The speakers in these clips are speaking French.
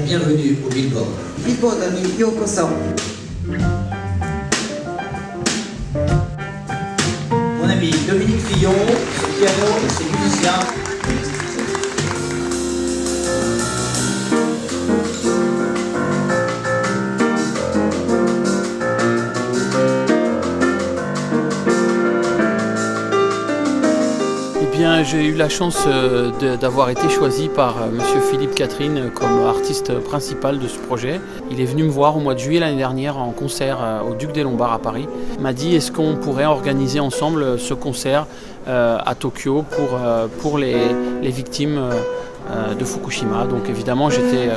bienvenue au Billboard. Billboard ni yokoso. Mon ami Dominique Fillon, ce piano et ses musiciens. J'ai eu la chance d'avoir été choisi par Monsieur Philippe Catherine comme artiste principal de ce projet. Il est venu me voir au mois de juillet l'année dernière en concert au Duc des Lombards à Paris. Il m'a dit est-ce qu'on pourrait organiser ensemble ce concert à Tokyo pour les victimes de Fukushima. Donc évidemment j'étais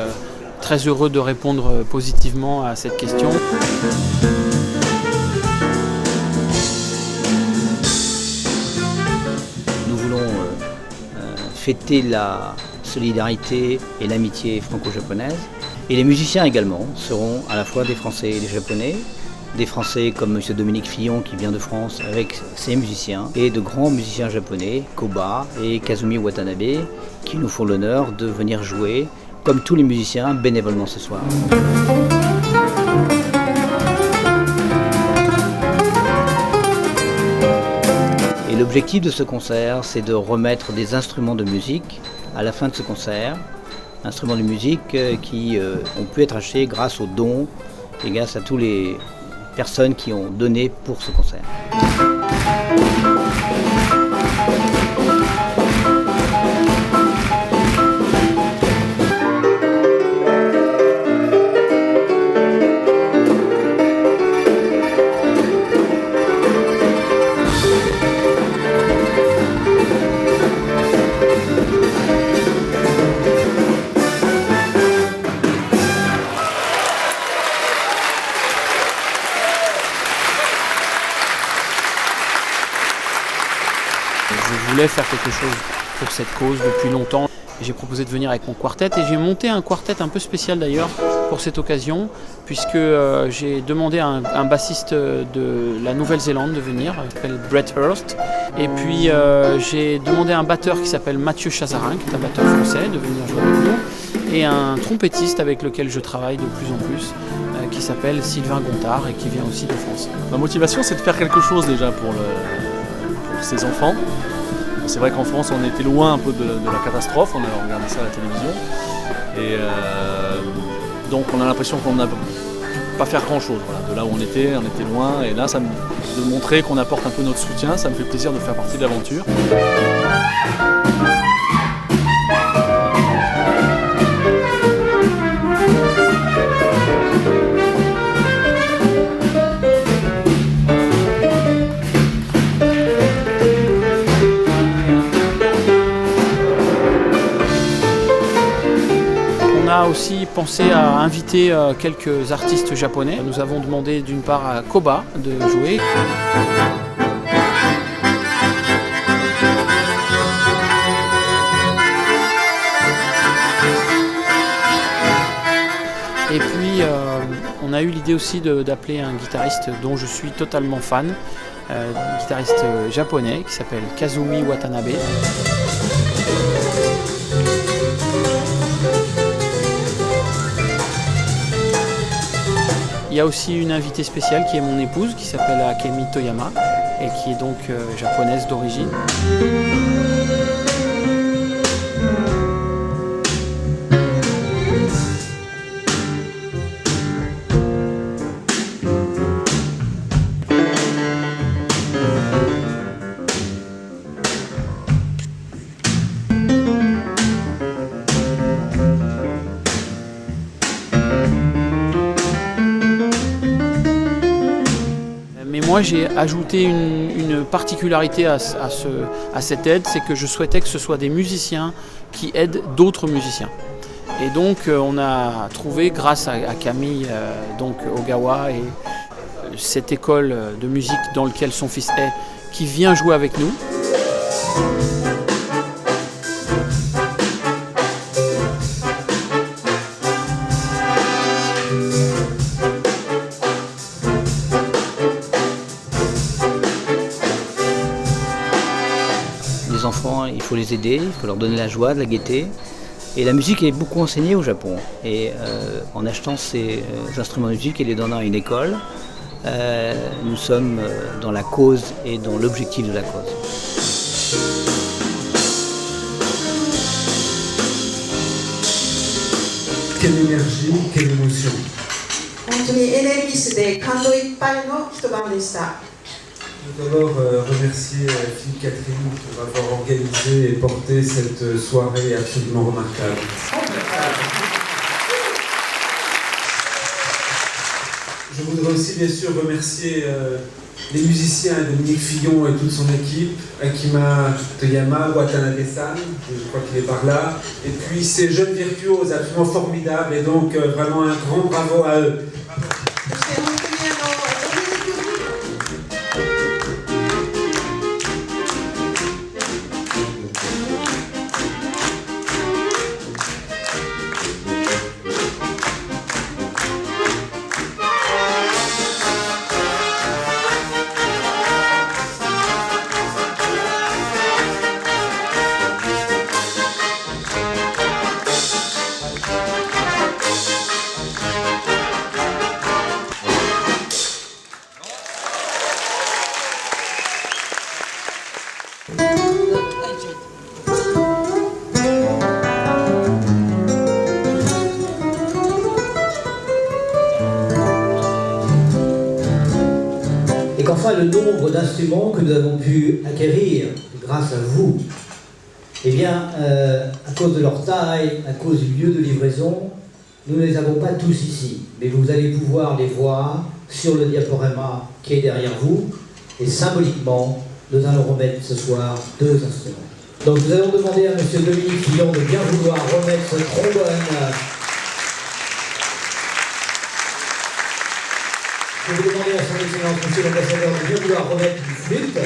très heureux de répondre positivement à cette question. Fêter la solidarité et l'amitié franco-japonaise. Et les musiciens également seront à la fois des Français et des Japonais, des Français comme M. Dominique Fillon qui vient de France avec ses musiciens, et de grands musiciens japonais, Koba et Kazumi Watanabe, qui nous font l'honneur de venir jouer, comme tous les musiciens, bénévolement ce soir. L'objectif de ce concert, c'est de remettre des instruments de musique à la fin de ce concert. Instruments de musique qui ont pu être achetés grâce aux dons et grâce à toutes les personnes qui ont donné pour ce concert. Je voulais faire quelque chose pour cette cause depuis longtemps. J'ai proposé de venir avec mon quartet et j'ai monté un quartet un peu spécial d'ailleurs pour cette occasion puisque j'ai demandé à un bassiste de la Nouvelle-Zélande de venir, il s'appelle Brett Hurst. Et puis j'ai demandé à un batteur qui s'appelle Mathieu Chazarin, qui est un batteur français, de venir jouer avec nous. Et un trompettiste avec lequel je travaille de plus en plus, qui s'appelle Sylvain Gontard et qui vient aussi de France. Ma motivation, c'est de faire quelque chose déjà pour ces enfants. C'est vrai qu'en France, on était loin un peu de la catastrophe, on a regardé ça à la télévision. Et donc on a l'impression qu'on n'a pas faire grand-chose. Voilà. De là où on était loin. Et là, de montrer qu'on apporte un peu notre soutien, ça me fait plaisir de faire partie de l'aventure. On a aussi pensé à inviter quelques artistes japonais. Nous avons demandé d'une part à Koba de jouer. Et puis on a eu l'idée aussi d'appeler un guitariste dont je suis totalement fan, un guitariste japonais qui s'appelle Kazumi Watanabe. Il y a aussi une invitée spéciale qui est mon épouse, qui s'appelle Akemi Toyama et qui est donc japonaise d'origine. Moi, j'ai ajouté une particularité à cette aide, c'est que je souhaitais que ce soit des musiciens qui aident d'autres musiciens. Et donc, on a trouvé, grâce à Camille Ogawa et cette école de musique dans laquelle son fils est, qui vient jouer avec nous. Les enfants, il faut les aider, il faut leur donner la joie, de la gaieté. Et la musique est beaucoup enseignée au Japon. Et en achetant ces instruments de musique et les donnant à une école, nous sommes dans la cause et dans l'objectif de la cause. Quelle énergie, quelle émotion. 本当にエネルギッシュで感動いっぱいの一晩でした。 Je veux d'abord remercier Philippe Catherine pour avoir organisé et porté cette soirée absolument remarquable. Je voudrais aussi bien sûr remercier les musiciens, Dominique Fillon et toute son équipe, Akima Toyama, Watanabe-san, je crois qu'il est par là, et puis ces jeunes virtuoses absolument formidables, et donc vraiment un grand bravo à eux. そして本当にEt qu'enfin le nombre d'instruments que nous avons pu acquérir grâce à vous, eh bien, à cause de leur taille, à cause du lieu de livraison, nous ne les avons pas tous ici, mais vous allez pouvoir les voir sur le diaporama qui est derrière vous, et symboliquement, nous allons remettre ce soir 2 instruments. Donc nous allons demander à M. Dominique Fillon de bien vouloir remettre ce trombone. Je vais demander à son excellence, monsieur l'ambassadeur, de bien vouloir remettre une flûte.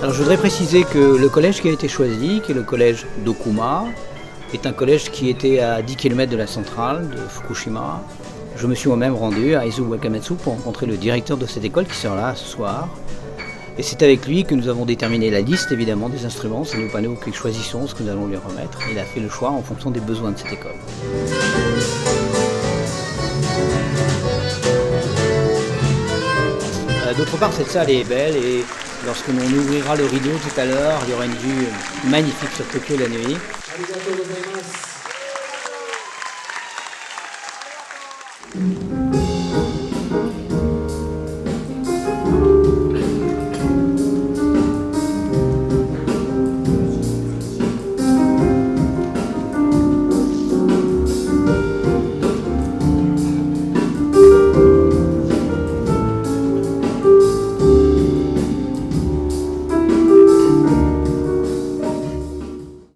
Alors je voudrais préciser que le collège qui a été choisi, qui est le collège d'Okuma, est un collège qui était à 10 km de la centrale de Fukushima. Je me suis moi-même rendu à Aizu Wakamatsu pour rencontrer le directeur de cette école qui sera là ce soir. Et c'est avec lui que nous avons déterminé la liste évidemment des instruments, c'est nous pas nous qui choisissons ce que nous allons lui remettre. Il a fait le choix en fonction des besoins de cette école. D'autre part, cette salle est belle et lorsque l'on ouvrira le rideau tout à l'heure, il y aura une vue magnifique sur Tokyo la nuit. ありがとうございます。